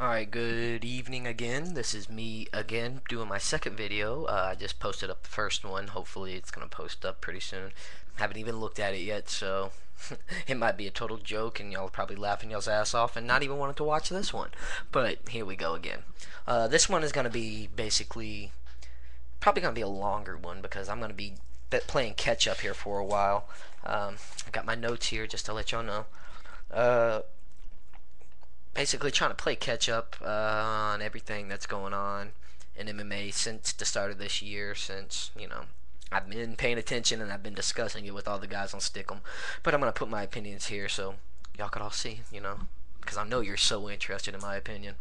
Alright, good evening again. This is me again doing my second video. I just posted up the first one. Hopefully it's going to post up pretty soon. Haven't even looked at it yet, so it might be a total joke and y'all are probably laughing y'all's ass off and not even wanting to watch this one. But here we go again. This one is going to be basically, probably going to be a longer one because I'm going to be playing catch up here for a while. I got my notes here just to let y'all know. Basically trying to play catch up on everything that's going on in MMA since the start of this year, since, I've been paying attention and I've been discussing it with all the guys on Stick'em. But I'm going to put my opinions here so y'all could all see, because I know you're so interested in my opinion.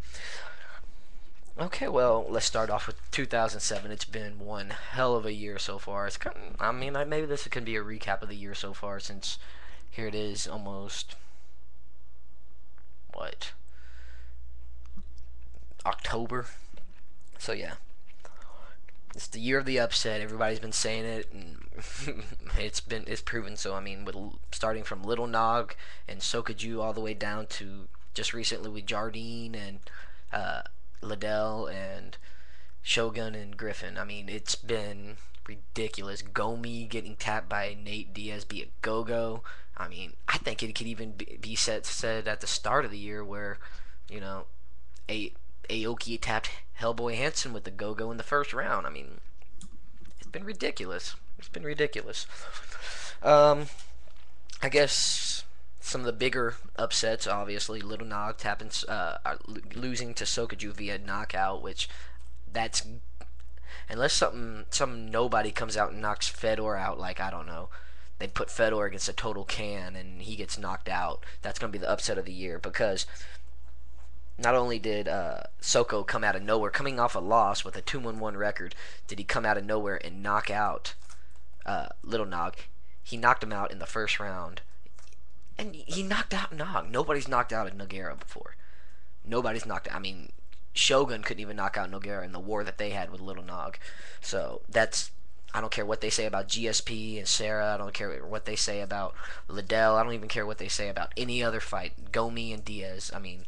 Okay, well, let's start off with 2007. It's been one hell of a year so far. It's kind of, maybe this can be a recap of the year so far since here it is almost, what, October. So yeah, it's the year of the upset. Everybody's been saying it, and it's proven. So I mean, with starting from Little Nog and Sokaju all the way down to just recently with Jardine and Liddell and Shogun and Griffin. I mean, it's been ridiculous. Gomi getting tapped by Nate Diaz be a go-go. I mean, I think it could even be said at the start of the year where, you know, a Aoki tapped Hellboy Hansen with the go-go in the first round. I mean, it's been ridiculous. It's been ridiculous. Um, I guess some of the bigger upsets, obviously, Little Nog tapping, losing to Sokaju via knockout, which that's unless some nobody comes out and knocks Fedor out, like I don't know, they put Fedor against a total can and he gets knocked out. That's gonna be the upset of the year because not only did Soko come out of nowhere, coming off a loss with a 2-1 record, did he come out of nowhere and knock out Little Nog. He knocked him out in the first round, and he knocked out Nog. Nobody's knocked out a Nogueira before. Nobody's knocked out. I mean, Shogun couldn't even knock out Nogueira in the war that they had with Little Nog. So that's, I don't care what they say about GSP and Sarah. I don't care what they say about Liddell. I don't even care what they say about any other fight. Gomi and Diaz. I mean,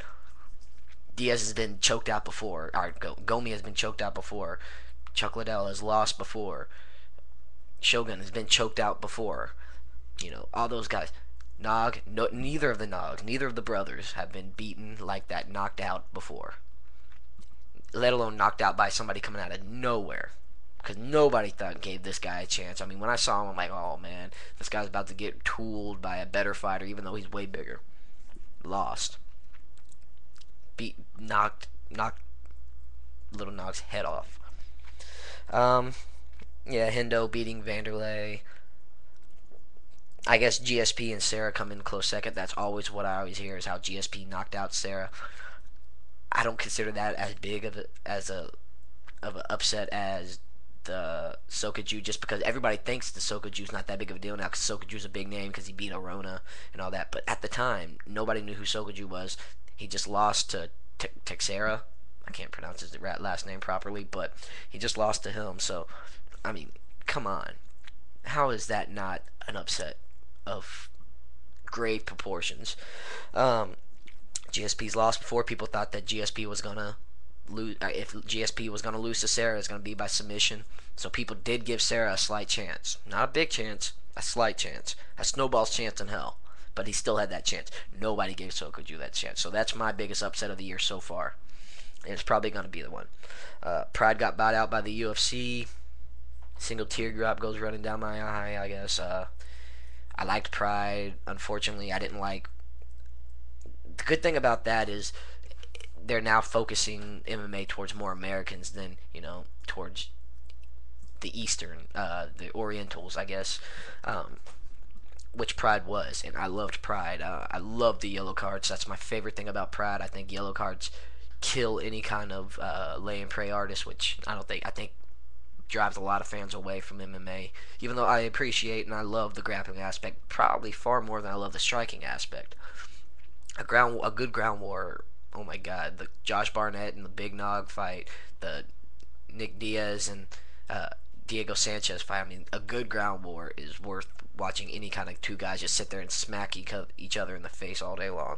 Diaz has been choked out before. Or Gomi has been choked out before. Chuck Liddell has lost before. Shogun has been choked out before. All those guys. Nog, no, neither of the Nogs, neither of the brothers have been beaten like that, knocked out before. Let alone knocked out by somebody coming out of nowhere. Because nobody gave this guy a chance. I mean, when I saw him, I'm like, oh man, this guy's about to get tooled by a better fighter, even though he's way bigger. Lost. Knocked Little Nog's head off. Yeah, Hendo beating Vanderlei. I guess GSP and Sarah come in close second. That's always what I always hear is how GSP knocked out Sarah. I don't consider that as big of an upset as the Sokaju, just because everybody thinks the Sokaju's not that big of a deal now because Sokaju's a big name because he beat Arona and all that. But at the time, nobody knew who Sokaju was. He just lost to Texera. I can't pronounce his last name properly, but he just lost to him. So, I mean, come on. How is that not an upset of great proportions? GSP's lost before. People thought that GSP was gonna lose. If GSP was gonna lose to Sarah, it's gonna be by submission. So people did give Sarah a slight chance, not a big chance, a slight chance, a snowball's chance in hell. But he still had that chance. Nobody gave Sokoju that chance. So that's my biggest upset of the year so far. And it's probably going to be the one. Pride got bought out by the UFC. Single teardrop goes running down my eye, I guess. I liked Pride. Unfortunately, I didn't like... The good thing about that is they're now focusing MMA towards more Americans than, towards the Eastern, the Orientals, I guess. Which Pride was, and I loved Pride. I love the yellow cards. That's my favorite thing about Pride. I think yellow cards kill any kind of lay and pray artist, which I think drives a lot of fans away from MMA. Even though I appreciate and I love the grappling aspect, probably far more than I love the striking aspect. A good ground war. Oh my God, the Josh Barnett and the Big Nog fight, the Nick Diaz and Diego Sanchez fight. I mean, a good ground war is worth watching any kind of two guys just sit there and smack each other in the face all day long.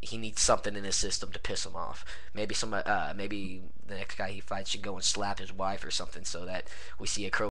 he needs something in his system to piss him off. Maybe maybe the next guy he fights should go and slap his wife or something, so that we see a